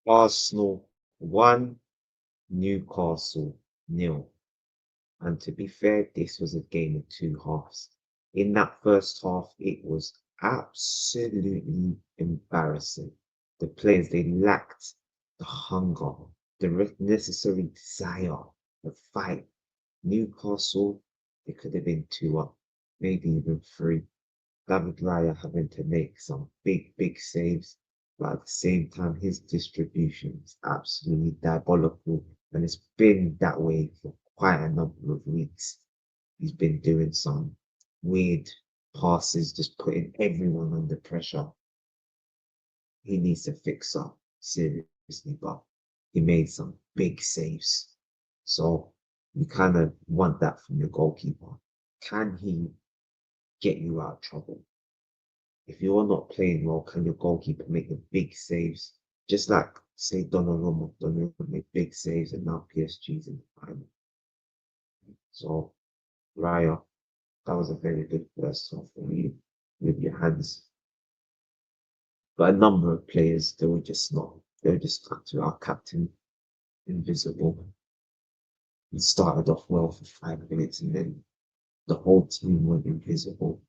Arsenal 1, Newcastle 0. And to be fair, this was a game of two halves. In that first half, it was absolutely embarrassing. The players, they lacked the hunger, the necessary desire, the fight. Newcastle, they could have been 2 up, maybe even 3. David Raya having to make some big saves, but at the same time, his distribution is absolutely diabolical, and it's been that way for quite a number of weeks. He's been doing some weird passes, just putting everyone under pressure. He needs to fix up seriously, but he made some big saves. So you kind of want that from your goalkeeper. Can he get you out of trouble? If you're not playing well, can your goalkeeper make the big saves? Just like, say, Donnarumma made big saves and now PSG's in the final. So, Raya, that was a very good first half for you with your hands. But a number of players, they were just not, they were just to our captain, invisible. He started off well for 5 minutes and then the whole team went invisible.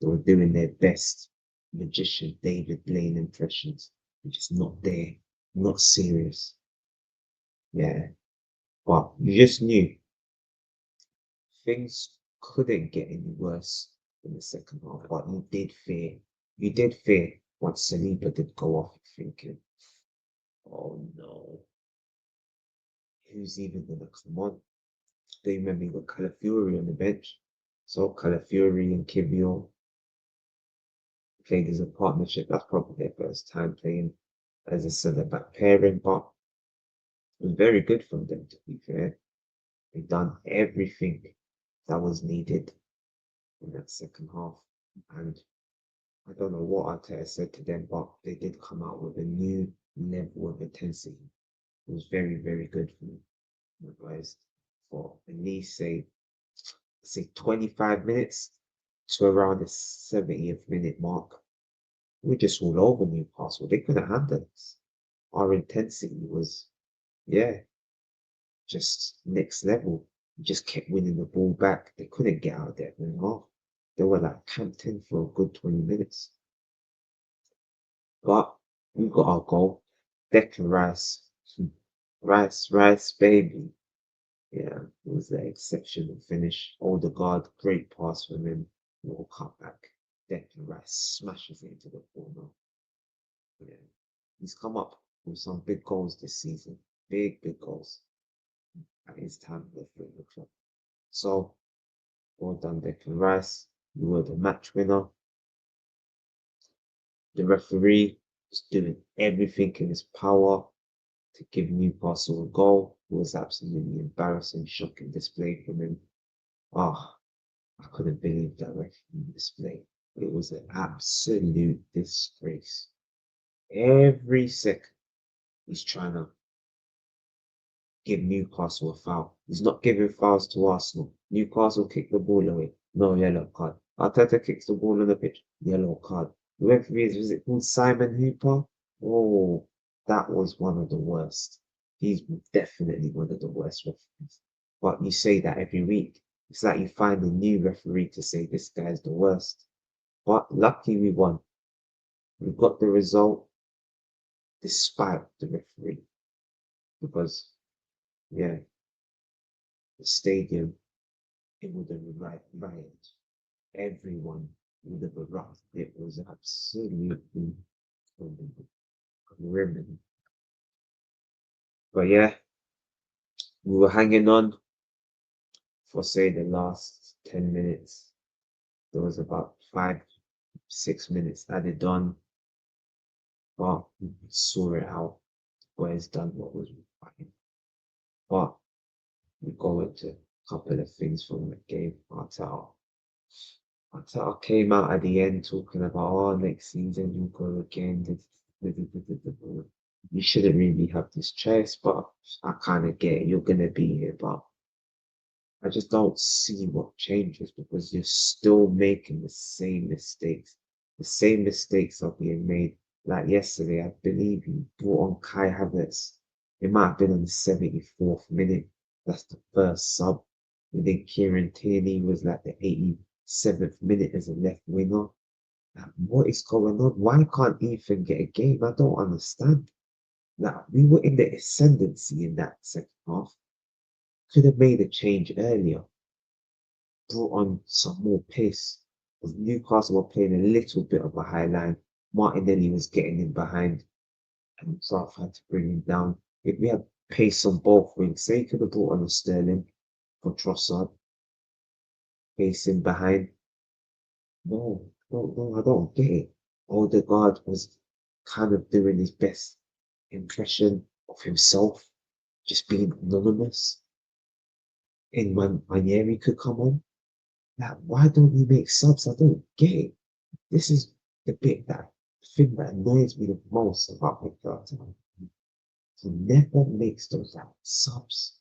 They were doing their best magician David Blaine impressions, which is not there, not serious. Yeah, but you just knew things couldn't get any worse in the second half. But you did fear once Saliba did go off, thinking, oh no, who's even gonna come on? They remember you got Calafiori on the bench. So Calafiori and Kivio played as a partnership. That's probably their first time playing as a centre back pairing, but it was very good from them, to be fair. They done everything that was needed in that second half. And I don't know what Arteta said to them, but they did come out with a new level of intensity. It was very good for me, guys. For at least say 25 minutes to around the 70th minute mark, we just all over Newcastle. They couldn't handle us. Our intensity was, yeah, just next level. We just kept winning the ball back. They couldn't get out of there in half. They were like camped in for a good 20 minutes. But we got our goal. Declan Rice. Rice, baby. Yeah, it was an exceptional finish. Odegaard, great pass from him. Little cutback. Declan Rice smashes it into the corner. Yeah. He's come up with some big goals this season. Big goals. At his time left in the club. So, well done, Declan Rice. You were the match winner. The referee was doing everything in his power to give Newcastle a goal. It was absolutely embarrassing, shocking display from him. Ah, I couldn't believe that referee display. It was an absolute disgrace. Every second, he's trying to give Newcastle a foul. He's not giving fouls to Arsenal. Newcastle kicked the ball away. No yellow card. Arteta kicks the ball on the pitch. Yellow card. The referee was it called Simon Hooper? Oh, that was one of the worst. He's definitely one of the worst referees. But you say that every week. It's like you find a new referee to say this guy's the worst. But lucky we won. We got the result despite the referee. Because, yeah, the stadium, it would have rioted. Everyone would have erupted. It was absolutely grim. But yeah, we were hanging on for say the last 10 minutes. There was about 5, 6 minutes added on, but we saw it out. Boys done what was required. But we go into a couple of things from the game. Arteta came out at the end talking about, oh, next season you go again. You shouldn't really have this choice, but I kind of get it. You're going to be here, but I just don't see what changes because you're still making the same mistakes. The same mistakes are being made Like yesterday, I believe he brought on Kai Havertz. It might have been on the 74th minute. That's the first sub. And then Kieran Tierney was like the 87th minute as a left winger. Like, what is going on? Why can't Ethan get a game? I don't understand. Like, we were in the ascendancy in that second half. Could have made a change earlier, brought on some more pace. Because Newcastle were playing a little bit of a high line. Martinelli was getting in behind, and South had to bring him down. If we had pace on both wings, say he could have brought on a Sterling for Trossard, pace in behind. No, no, no, I don't get it. Odegaard was kind of doing his best impression of himself, just being anonymous. And when Ranieri could come on, like, why don't you make subs? I don't get it. This is the bit that thing that annoys me the most about McDarton. He never makes those like subs.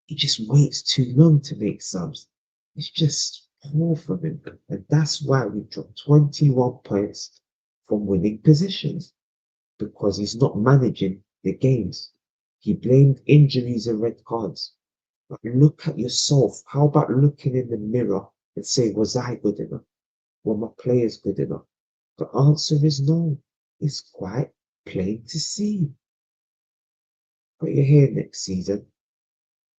He just waits too long to make subs. It's just poor from him. And that's why we dropped 21 points from winning positions. Because he's not managing the games. He blamed injuries and red cards. But look at yourself. How about looking in the mirror and say, was I good enough? Were my players good enough? The answer is no. It's quite plain to see. But you're here next season.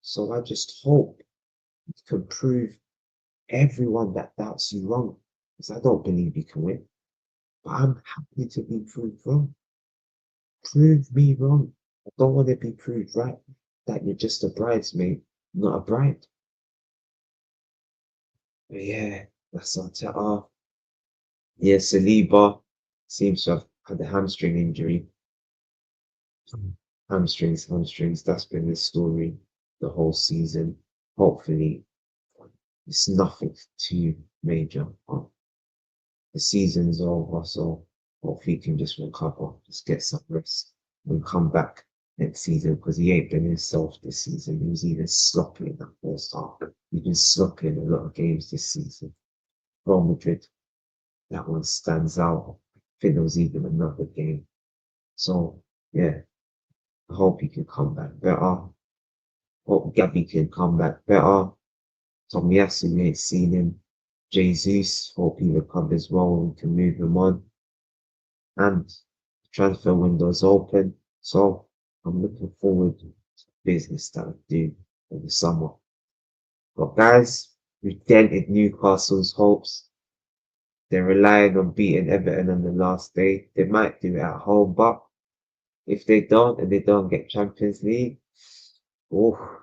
So I just hope you can prove everyone that doubts you wrong. Because I don't believe you can win. But I'm happy to be proved wrong. Prove me wrong. I don't want to be proved right. That you're just a bridesmaid, not a bride. But yeah, that's Arteta. Yeah, Saliba seems to have had a hamstring injury. Hamstrings. That's been the story the whole season. Hopefully, it's nothing too major. The season's over, so hopefully he can just recover, just get some rest, and come back next season because he ain't been himself this season. He was even sloppy in that first half. He's been sloppy in a lot of games this season. Real Madrid, that one stands out. I think there was even another game. So yeah, I hope he can come back better. Hope Gabby can come back better. Tomiyasu, we ain't seen him. Jesus, hope he recovers well and we can move him on. And the transfer window's open. So I'm looking forward to the business that I do in the summer. But guys, we've dented Newcastle's hopes. They're relying on beating Everton on the last day. They might do it at home, but if they don't and they don't get Champions League, oh,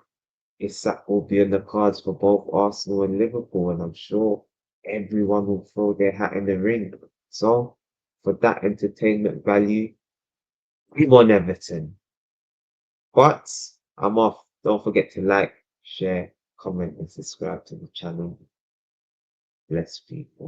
it's that will be on the cards for both Arsenal and Liverpool, and I'm sure everyone will throw their hat in the ring. So, for that entertainment value, we won Everton. But I'm off. Don't forget to like, share, comment, and subscribe to the channel. Bless people.